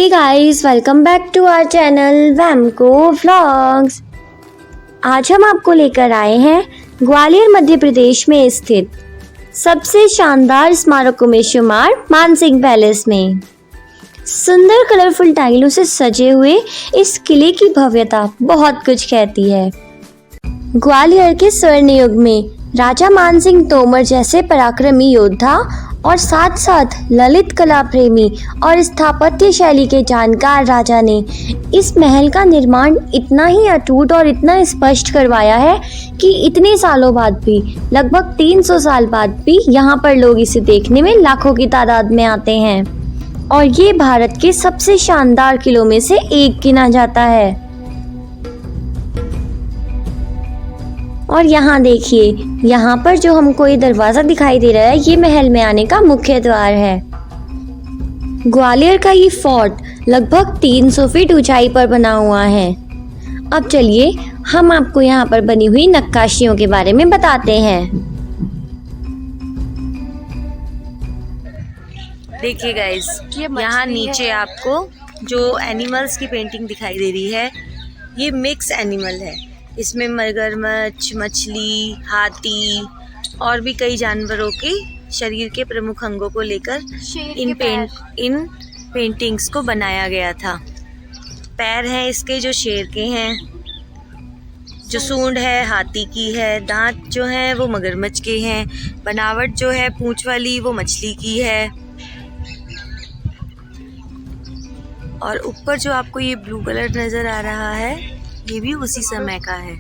Hey guys, welcome back to our channel वैमको vlogs. आज हम आपको लेकर आए हैं ग्वालियर मध्य प्रदेश में स्थित सबसे शानदार स्मारकों में शुमार मानसिंह पैलेस में। सुंदर कलरफुल टाइलों से सजे हुए इस किले की भव्यता बहुत कुछ कहती है। ग्वालियर के स्वर्ण युग में राजा मानसिंह तोमर जैसे पराक्रमी योद्धा और साथ साथ ललित कला प्रेमी और स्थापत्य शैली के जानकार राजा ने इस महल का निर्माण इतना ही अटूट और इतना स्पष्ट करवाया है कि इतने सालों बाद भी, लगभग 300 साल बाद भी यहाँ पर लोग इसे देखने में लाखों की तादाद में आते हैं और ये भारत के सबसे शानदार किलों में से एक गिना जाता है। और यहाँ देखिए, यहाँ पर जो हमको ये दरवाजा दिखाई दे रहा है, ये महल में आने का मुख्य द्वार है। ग्वालियर का ये फोर्ट लगभग 300 फीट ऊंचाई पर बना हुआ है। अब चलिए हम आपको यहाँ पर बनी हुई नक्काशियों के बारे में बताते हैं। देखिए गाइस, यहाँ नीचे आपको जो एनिमल्स की पेंटिंग दिखाई दे रही है, ये मिक्स एनिमल है। इसमें मगरमच्छ, मछली, हाथी और भी कई जानवरों के शरीर के प्रमुख अंगों को लेकर इन पेंटिंग्स को बनाया गया था। पैर हैं इसके जो शेर के हैं, जो सूंड है हाथी की है, दांत जो है वो मगरमच्छ के हैं, बनावट जो है पूंछ वाली वो मछली की है। और ऊपर जो आपको ये ब्लू कलर नज़र आ रहा है, ये भी उसी समय का है।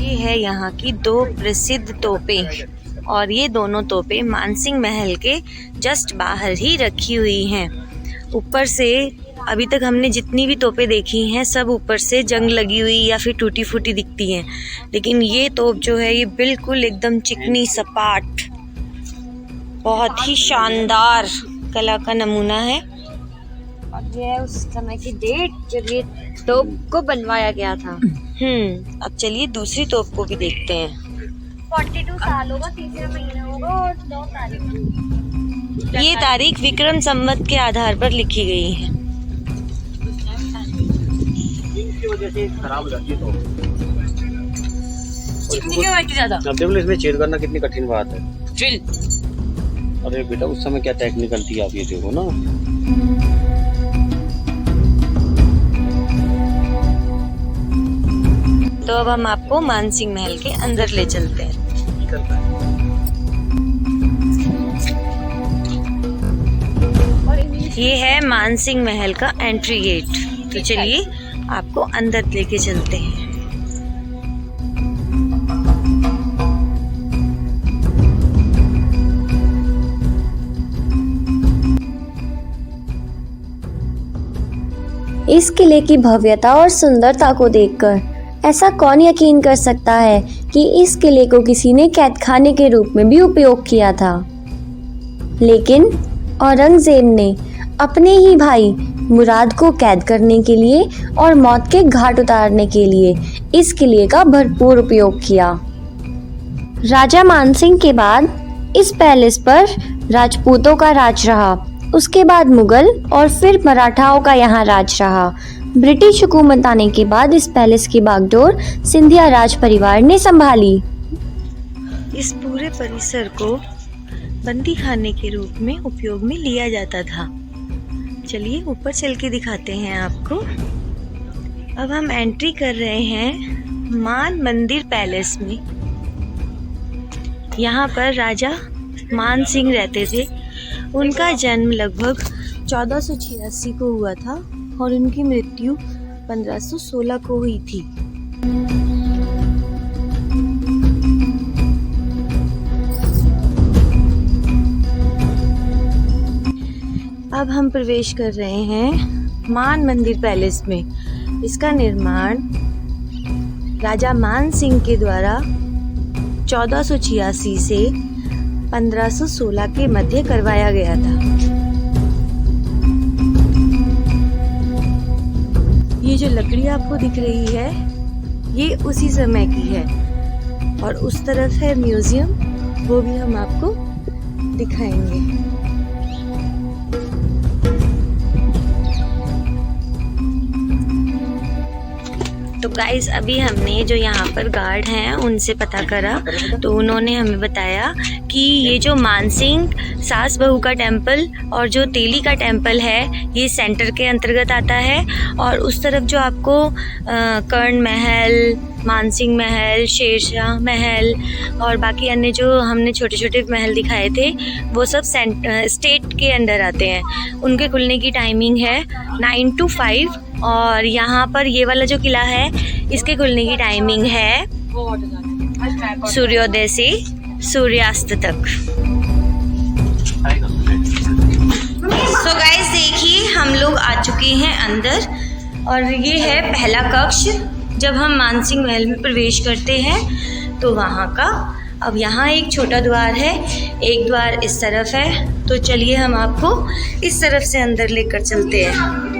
ये है यहाँ की दो प्रसिद्ध तोपें और ये दोनों तोपें मानसिंह महल के जस्ट बाहर ही रखी हुई हैं। ऊपर से अभी तक हमने जितनी भी तोपें देखी हैं, सब ऊपर से जंग लगी हुई या फिर टूटी फूटी दिखती हैं, लेकिन ये तोप जो है ये बिल्कुल एकदम चिकनी सपाट, बहुत ही शानदार कला का नमूना है। और ये है उस समय की डेट जब ये तोप को बनवाया गया था। अब चलिए दूसरी तोप को भी देखते हैं। 42 साल होगा, तीसरा महीना होगा और 9 तारीख। ये तारीख विक्रम संवत के आधार पर लिखी गई है। की वजह से खराब हो जाती है तो चिकनी क्यों बैठी ज्यादा? अब इसमें छेद करना कितनी कठिन बात है। ड्रिल। अरे बेटा, उस समय क्या टेक्निकल थी, आप ये देखो ना। तो अब हम आपको मानसिंह महल के अंदर ले चलते हैं। ये है मानसिंह महल का एंट्री गेट। तो चलिए आपको अंदर लेके चलते हैं। इस किले की भव्यता और सुंदरता को देखकर ऐसा कौन यकीन कर सकता है कि इस किले को किसी ने कैद खाने के रूप में भी उपयोग किया था। लेकिन औरंगजेब ने अपने ही भाई मुराद को कैद करने के लिए और मौत के घाट उतारने के लिए इस किले का भरपूर उपयोग किया। राजा मानसिंह के बाद इस पैलेस पर राजपूतों का राज रहा, उसके बाद मुगल और फिर मराठाओं का यहाँ राज रहा। ब्रिटिश हुकूमत आने के बाद इस पैलेस की बागडोर सिंधिया राज परिवार ने संभाली। इस पूरे परिसर को बंदी खाने के रूप में उपयोग में लिया जाता था। चलिए ऊपर चल के दिखाते हैं आपको। अब हम एंट्री कर रहे हैं मान मंदिर पैलेस में। यहाँ पर राजा मान सिंह रहते थे। उनका जन्म लगभग 1486 को हुआ था और उनकी मृत्यु 1516 को हुई थी। अब हम प्रवेश कर रहे हैं मान मंदिर पैलेस में। इसका निर्माण राजा मान सिंह के द्वारा 1486 से 1516 के मध्य करवाया गया था। ये जो लकड़ी आपको दिख रही है, ये उसी समय की है। और उस तरफ है म्यूजियम वो भी हम आपको दिखाएंगे। तो गाइस अभी हमने जो यहाँ पर गार्ड हैं उनसे पता करा, तो उन्होंने हमें बताया कि ये जो मानसिंह सास बहू का टेम्पल और जो तेली का टेम्पल है ये सेंटर के अंतर्गत आता है, और उस तरफ जो आपको कर्ण महल, मानसिंह महल, शेरशाह महल और बाकी अन्य जो हमने छोटे छोटे महल दिखाए थे वो सब स्टेट के अंडर आते हैं। उनके खुलने की टाइमिंग है 9 to 5, और यहाँ पर ये वाला जो किला है इसके खुलने की टाइमिंग है सूर्योदय से सूर्यास्त तक। सो गाइस देखिए हम लोग आ चुके हैं अंदर, और ये है पहला कक्ष। जब हम मानसिंह महल में प्रवेश करते हैं तो वहाँ का, अब यहाँ एक छोटा द्वार है, एक द्वार इस तरफ है, तो चलिए हम आपको इस तरफ से अंदर लेकर चलते हैं।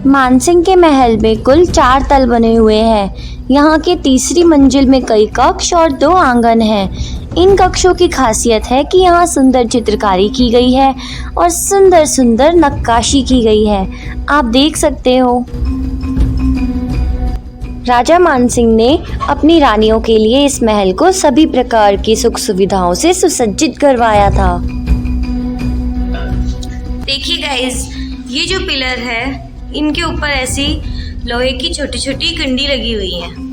मानसिंह के महल में कुल 4 तल बने हुए हैं। यहाँ के तीसरी मंजिल में कई कक्ष और 2 आंगन हैं। इन कक्षों की खासियत है कि यहाँ सुंदर चित्रकारी की गई है और सुंदर सुंदर नक्काशी की गई है, आप देख सकते हो। राजा मानसिंह ने अपनी रानियों के लिए इस महल को सभी प्रकार की सुख सुविधाओं से सुसज्जित करवाया था। देखिए गाइस, ये जो पिलर है इनके ऊपर ऐसी लोहे की छोटी छोटी कंडी लगी हुई है।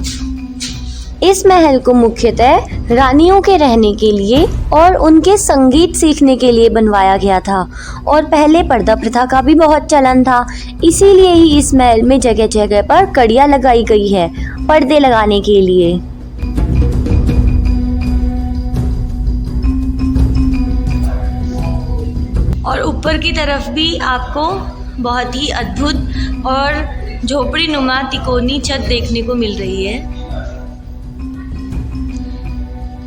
इस महल को मुख्यतः रानियों के रहने के लिए और उनके संगीत सीखने के लिए बनवाया गया था, और पहले पर्दा प्रथा का भी बहुत चलन था, इसीलिए ही इस महल में जगह जगह पर कड़ियां लगाई गई है पर्दे लगाने के लिए। और ऊपर की तरफ भी आपको बहुत ही अद्भुत और झोपड़ी नुमा तिकोनी छत देखने को मिल रही है,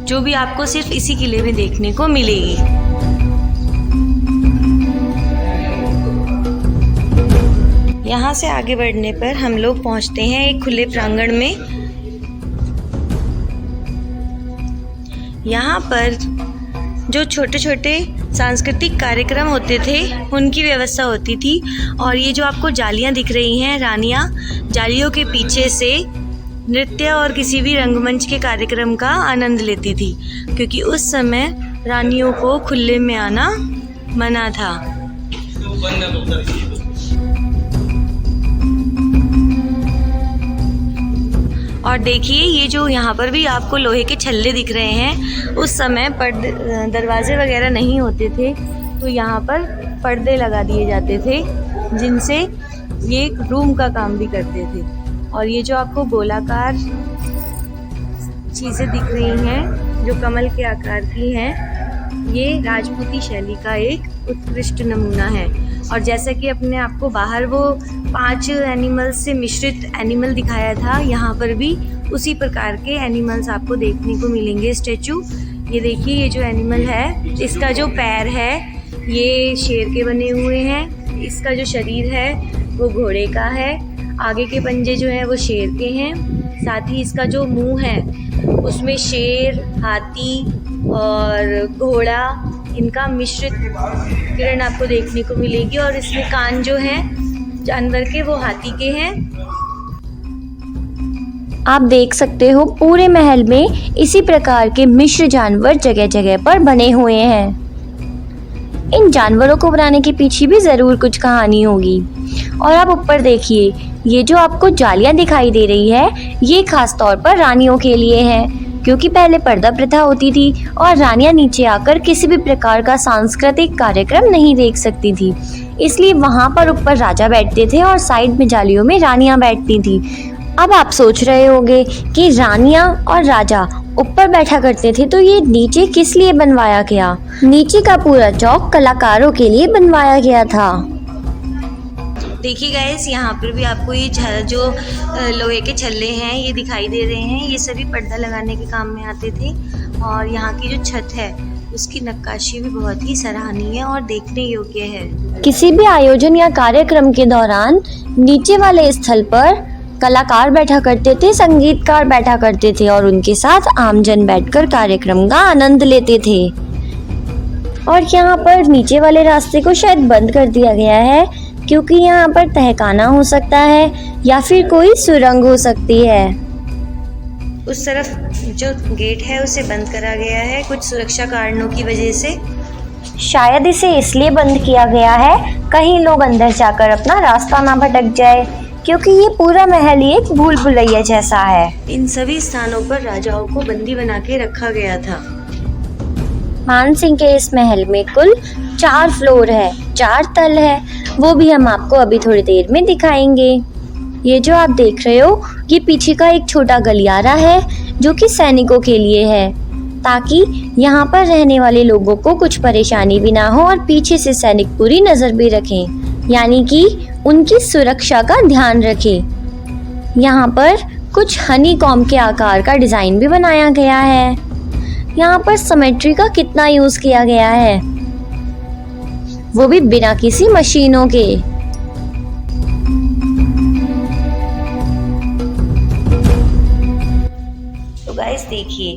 जो भी आपको सिर्फ इसी किले में देखने को मिलेगी। यहाँ से आगे बढ़ने पर हम लोग पहुँचते हैं एक खुले प्रांगण में। यहाँ पर जो छोटे छोटे सांस्कृतिक कार्यक्रम होते थे उनकी व्यवस्था होती थी, और ये जो आपको जालियाँ दिख रही हैं रानियाँ, जालियों के पीछे से नृत्य और किसी भी रंगमंच के कार्यक्रम का आनंद लेती थी, क्योंकि उस समय रानियों को खुले में आना मना था। और देखिए ये जो यहाँ पर भी आपको लोहे के छल्ले दिख रहे हैं, उस समय दरवाजे वगैरह नहीं होते थे, तो यहाँ पर पर्दे लगा दिए जाते थे जिनसे ये रूम का काम भी करते थे। और ये जो आपको गोलाकार चीज़ें दिख रही हैं जो कमल के आकार की हैं, ये राजपूती शैली का एक उत्कृष्ट नमूना है। और जैसा कि अपने आपको बाहर वो 5 एनिमल्स से मिश्रित एनिमल दिखाया था, यहाँ पर भी उसी प्रकार के एनिमल्स आपको देखने को मिलेंगे स्टैचू। ये देखिए ये जो एनिमल है, इसका जो पैर है ये शेर के बने हुए हैं, इसका जो शरीर है वो घोड़े का है, आगे के पंजे जो हैं वो शेर के हैं, साथ ही इसका जो मुंह है उसमें शेर, हाथी और घोड़ा इनका मिश्रित किरण आपको देखने को मिलेगी। और इसमें कान जो हैं जानवर के वो हाथी के हैं। आप देख सकते हो पूरे महल में इसी प्रकार के मिश्र जानवर जगह जगह पर बने हुए हैं। इन जानवरों को बनाने के पीछे भी ज़रूर कुछ कहानी होगी। और आप ऊपर देखिए, ये जो आपको जालियां दिखाई दे रही है ये खास तौर पर रानियों के लिए है, क्योंकि पहले पर्दा प्रथा होती थी और रानियां नीचे आकर किसी भी प्रकार का सांस्कृतिक कार्यक्रम नहीं देख सकती थी, इसलिए वहां पर ऊपर राजा बैठते थे और साइड में जालियों में रानियां बैठती थी। अब आप सोच रहे होंगे कि रानियां और राजा ऊपर बैठा करते थे, तो ये नीचे किस लिए बनवाया गया? नीचे का पूरा चौक कलाकारों के लिए बनवाया गया था। देखिए गाइस, यहाँ पर भी आपको ये जो लोहे के छल्ले हैं ये दिखाई दे रहे हैं, ये सभी पर्दा लगाने के काम में आते थे। और यहाँ की जो छत है उसकी नक्काशी भी बहुत ही सराहनीय और देखने योग्य है। किसी भी आयोजन या कार्यक्रम के दौरान नीचे वाले स्थल पर कलाकार बैठा करते थे, संगीतकार बैठा करते थे और उनके साथ आमजन बैठकर कार्यक्रम का आनंद लेते थे। और यहाँ पर नीचे वाले रास्ते को शायद बंद कर दिया गया है क्योंकि यहाँ पर तहखाना हो सकता है या फिर कोई सुरंग हो सकती है। उस तरफ जो गेट है उसे बंद करा गया है कुछ सुरक्षा कारणों की वजह से। शायद इसे इसलिए बंद किया गया है कहीं लोग अंदर जाकर अपना रास्ता ना भटक जाए, क्योंकि ये पूरा महल ही एक भूल भुलैया जैसा है। इन सभी स्थानों पर राजाओं को बंदी बना के रखा गया था। मानसिंह के इस महल में कुल 4 फ्लोर है, 4 तल है, वो भी हम आपको अभी थोड़ी देर में दिखाएंगे। ये जो आप देख रहे हो ये पीछे का एक छोटा गलियारा है जो कि सैनिकों के लिए है, ताकि यहाँ पर रहने वाले लोगों को कुछ परेशानी भी ना हो और पीछे से सैनिक पूरी नज़र भी रखें, यानी कि उनकी सुरक्षा का ध्यान रखें। यहाँ पर कुछ हनी कॉम्ब के आकार का डिज़ाइन भी बनाया गया है। यहाँ पर सिमेट्री का कितना यूज़ किया गया है, वो भी बिना किसी मशीनों के। तो गाइस देखिए,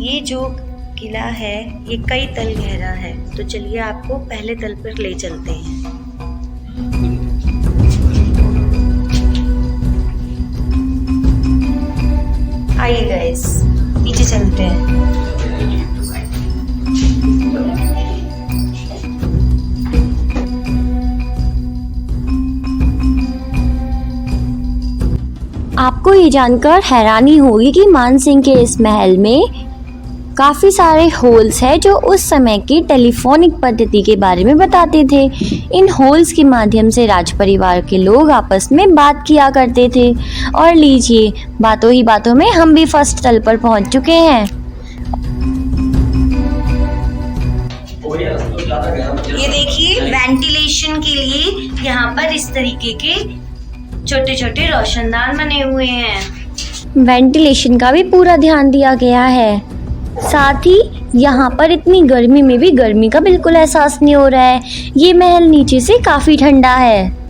ये जो किला है ये कई तल गहरा है, तो चलिए आपको पहले तल पर ले चलते हैं। आइए गाइस नीचे चलते हैं। आपको ये जानकर हैरानी होगी कि मानसिंह के इस महल में काफ़ी सारे होल्स हैं जो उस समय की टेलीफोनिक पद्धति के बारे में बताते थे। इन होल्स के माध्यम से राज परिवार के लोग आपस में बात किया करते थे। और लीजिए, बातों ही बातों में हम भी फर्स्ट तल पर पहुंच चुके हैं। ये देखिए, वेंटिलेशन के लिए यहाँ पर इस तरीके के छोटे छोटे रोशनदान बने हुए हैं। वेंटिलेशन का भी पूरा ध्यान दिया गया है। साथ ही यहाँ पर इतनी गर्मी में भी गर्मी का बिल्कुल एहसास नहीं हो रहा है। ये महल नीचे से काफ़ी ठंडा है।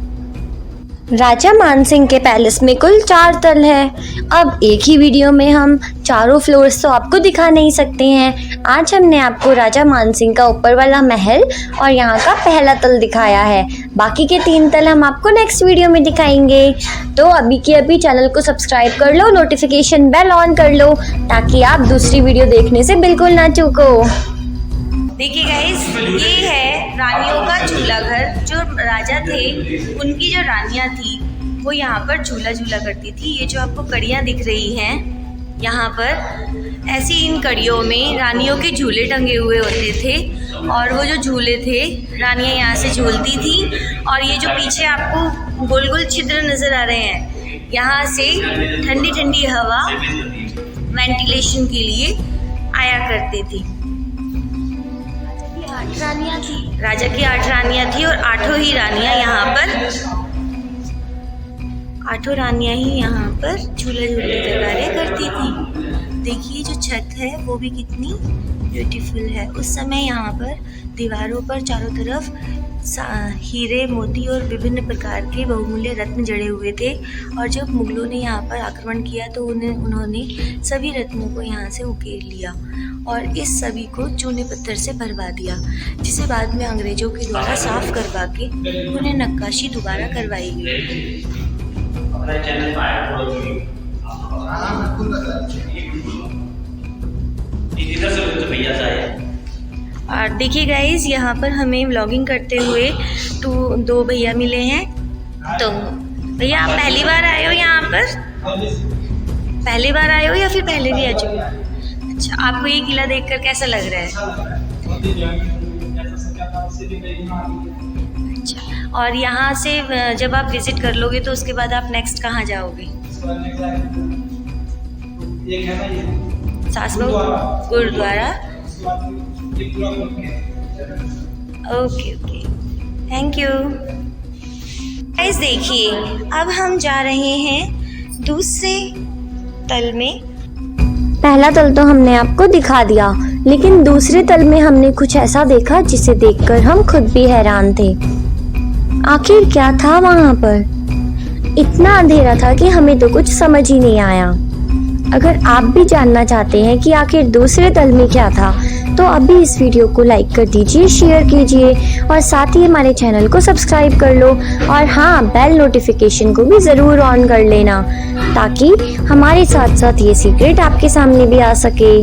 राजा मानसिंह के पैलेस में कुल 4 तल है। अब एक ही वीडियो में हम चारों फ्लोर्स तो आपको दिखा नहीं सकते हैं। आज हमने आपको राजा मानसिंह का ऊपर वाला महल और यहाँ का पहला तल दिखाया है। बाकी के 3 तल हम आपको नेक्स्ट वीडियो में दिखाएंगे। तो अभी के अभी चैनल को सब्सक्राइब कर लो, नोटिफिकेशन बेल ऑन कर लो, ताकि आप दूसरी वीडियो देखने से बिल्कुल ना चूको। देखिए गाइस, ये है रानियों का झूला घर। जो राजा थे उनकी जो रानियां थी वो यहाँ पर झूला झूला करती थी। ये जो आपको कड़ियाँ दिख रही हैं यहाँ पर, ऐसी इन कड़ियों में रानियों के झूले टंगे हुए होते थे और वो जो झूले थे रानियां यहाँ से झूलती थी। और ये जो पीछे आपको गोल गोल छिद्र नज़र आ रहे हैं, यहाँ से ठंडी ठंडी हवा वेंटिलेशन के लिए आया करती थी। 8 रानियां थी, राजा की 8 रानियां थी और 8 ही रानियां यहाँ पर 8 रानियां ही यहाँ पर झूले झूलने का कार्य करती थी। देखिए जो छत है वो भी कितनी ब्यूटीफुल है। उस समय यहाँ पर दीवारों पर चारों तरफ हीरे, मोती और विभिन्न प्रकार के बहुमूल्य रत्न जड़े हुए थे। और जब मुगलों ने यहाँ पर आक्रमण किया तो उन्होंने सभी रत्नों को यहाँ से उकेर लिया और इस सभी को चूने पत्थर से भरवा दिया, जिसे बाद में अंग्रेजों के द्वारा साफ करवा के उन्हें नक्काशी दोबारा करवाई गई। और देखिए गाइस, यहाँ पर हमें व्लॉगिंग करते हुए 2 भैया मिले हैं। तो भैया, आप पहली बार आए हो यहाँ पर? पहली बार आए हो या फिर पहले भी आ चुके? अच्छा, आपको ये किला देखकर कैसा लग रहा है? अच्छा, और यहाँ से जब आप विजिट कर लोगे तो उसके बाद आप नेक्स्ट कहाँ जाओगे? Saas Bahu Gurudwara. Okay okay, thank you. Guys देखिए, अब हम जा रहे हैं दूसरे तल में। पहला तल तो हमने आपको दिखा दिया, लेकिन दूसरे तल में हमने कुछ ऐसा देखा जिसे देखकर हम खुद भी हैरान थे। आखिर क्या था वहाँ पर? इतना अंधेरा था कि हमें तो कुछ समझ ही नहीं आया। अगर आप भी जानना चाहते हैं कि आखिर दूसरे तल में क्या था, तो अभी इस वीडियो को लाइक कर दीजिए, शेयर कीजिए और साथ ही हमारे चैनल को सब्सक्राइब कर लो। और हाँ, बेल नोटिफिकेशन को भी ज़रूर ऑन कर लेना, ताकि हमारे साथ साथ ये सीक्रेट आपके सामने भी आ सके।